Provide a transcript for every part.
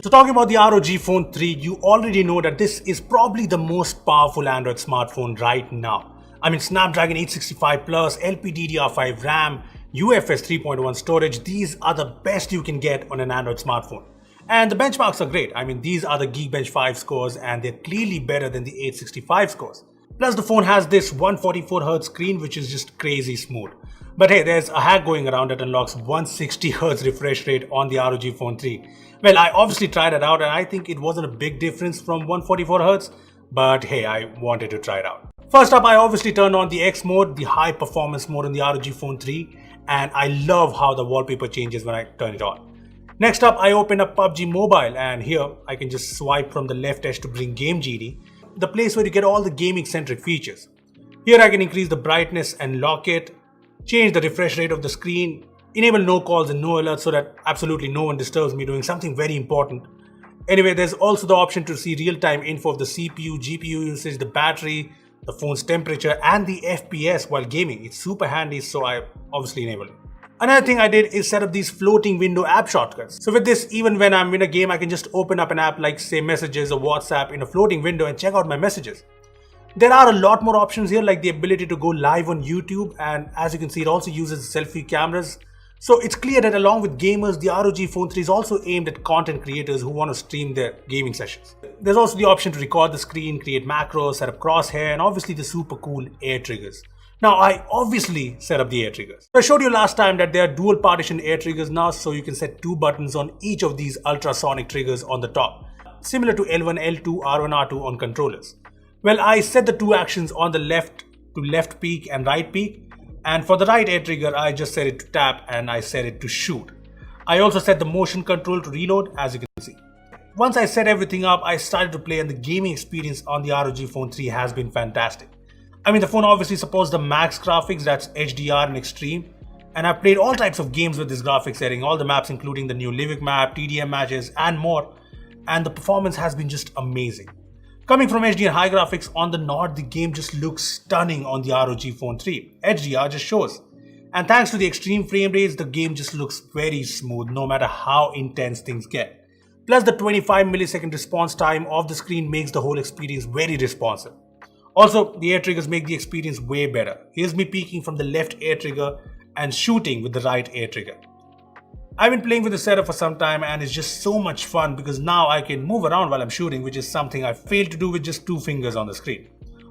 So talking about the ROG Phone 3, you already know that this is probably the most powerful Android smartphone right now. I mean, Snapdragon 865 Plus, LPDDR5 RAM, UFS 3.1 storage, these are the best you can get on an Android smartphone. And the benchmarks are great. I mean, these are the Geekbench 5 scores and they're clearly better than the 865 scores. Plus the phone has this 144Hz screen which is just crazy smooth. But hey, there's a hack going around that unlocks 160Hz refresh rate on the ROG Phone 3. Well, I obviously tried it out and I think it wasn't a big difference from 144Hz, but hey, I wanted to try it out. First up, I obviously turned on the X mode, the high performance mode on the ROG Phone 3, and I love how the wallpaper changes when I turn it on. Next up, I opened up Pubg Mobile, and here I can just swipe from the left edge to bring Game Genie, the place where you get all the gaming centric features. Here I can increase the brightness and lock it, change the refresh rate of the screen, enable no calls and no alerts so that absolutely no one disturbs me doing something very important. Anyway, there's also the option to see real-time info of the CPU, GPU usage, the battery, the phone's temperature and the FPS while gaming. It's super handy, so I obviously enabled it. Another thing I did is set up these floating window app shortcuts. So with this, even when I'm in a game, I can just open up an app like say Messages or WhatsApp in a floating window and check out my messages. There are a lot more options here, like the ability to go live on YouTube, and as you can see, it also uses selfie cameras. So it's clear that along with gamers, the ROG Phone 3 is also aimed at content creators who want to stream their gaming sessions. There's also the option to record the screen, create macros, set up crosshair, and obviously the super cool air triggers. Now, I obviously set up the air triggers. I showed you last time that there are dual partition air triggers now, so you can set 2 buttons on each of these ultrasonic triggers on the top, similar to L1, L2, R1, R2 on controllers. Well, I set the 2 actions on the left to left peak and right peak. And for the right air trigger, I just set it to tap and I set it to shoot. I also set the motion control to reload, as you can see. Once I set everything up, I started to play and the gaming experience on the ROG Phone 3 has been fantastic. I mean, the phone obviously supports the max graphics, that's HDR and extreme. And I've played all types of games with this graphics setting, all the maps including the new Livic map, TDM matches and more. And the performance has been just amazing. Coming from HD and high graphics on the Nord, the game just looks stunning on the ROG Phone 3. HDR just shows. And thanks to the extreme frame rates, the game just looks very smooth no matter how intense things get. Plus the 25 millisecond response time of the screen makes the whole experience very responsive. Also, the air triggers make the experience way better. Here's me peeking from the left air trigger and shooting with the right air trigger. I've been playing with the setup for some time and it's just so much fun because now I can move around while I'm shooting, which is something I failed to do with just 2 fingers on the screen.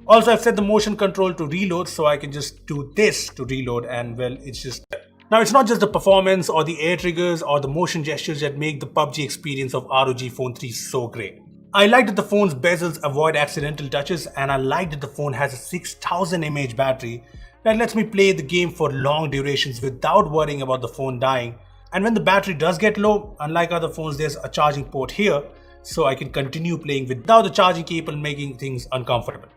Also, I've set the motion control to reload so I can just do this to reload and well, it's just... Now, it's not just the performance or the air triggers or the motion gestures that make the Pubg experience of ROG Phone 3 so great. I like that the phone's bezels avoid accidental touches and I like that the phone has a 6000 mAh battery that lets me play the game for long durations without worrying about the phone dying. And when the battery does get low, unlike other phones, there's a charging port here, so I can continue playing without the charging cable making things uncomfortable.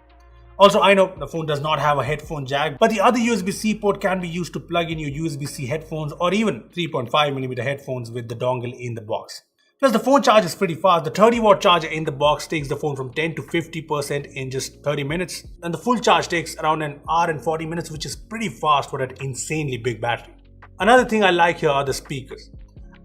Also, I know the phone does not have a headphone jack, but the other USB-C port can be used to plug in your USB-C headphones or even 3.5mm headphones with the dongle in the box. Plus, the phone charge is pretty fast. The 30-watt charger in the box takes the phone from 10 to 50% in just 30 minutes, and the full charge takes around an hour and 40 minutes, which is pretty fast for that insanely big battery. Another thing I like here are the speakers.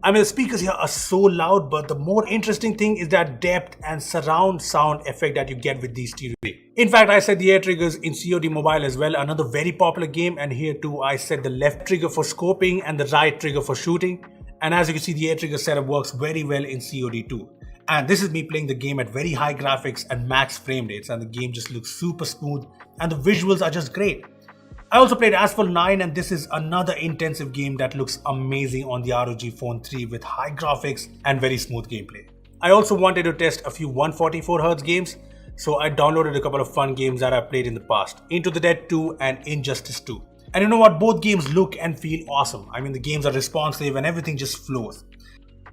I mean, the speakers here are so loud, but the more interesting thing is that depth and surround sound effect that you get with these stereo. In fact, I set the air triggers in COD Mobile as well, another very popular game, and here too I set the left trigger for scoping and the right trigger for shooting. And as you can see, the air trigger setup works very well in COD too. And this is me playing the game at very high graphics and max frame rates, and the game just looks super smooth and the visuals are just great. I also played Asphalt 9 and this is another intensive game that looks amazing on the ROG Phone 3 with high graphics and very smooth gameplay. I also wanted to test a few 144Hz games, so I downloaded a couple of fun games that I played in the past, Into the Dead 2 and Injustice 2. And you know what, both games look and feel awesome. I mean, the games are responsive and everything just flows.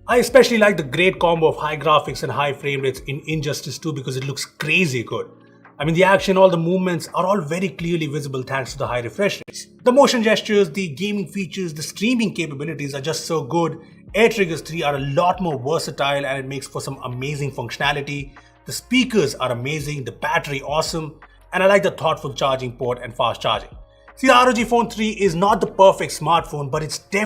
I especially like the great combo of high graphics and high frame rates in Injustice 2 because it looks crazy good. I mean, the action, all the movements are all very clearly visible thanks to the high refresh rates. The motion gestures, the gaming features, the streaming capabilities are just so good. Air Triggers 3 are a lot more versatile and it makes for some amazing functionality. The speakers are amazing, the battery awesome, and I like the thoughtful charging port and fast charging. See, the ROG Phone 3 is not the perfect smartphone, but it's definitely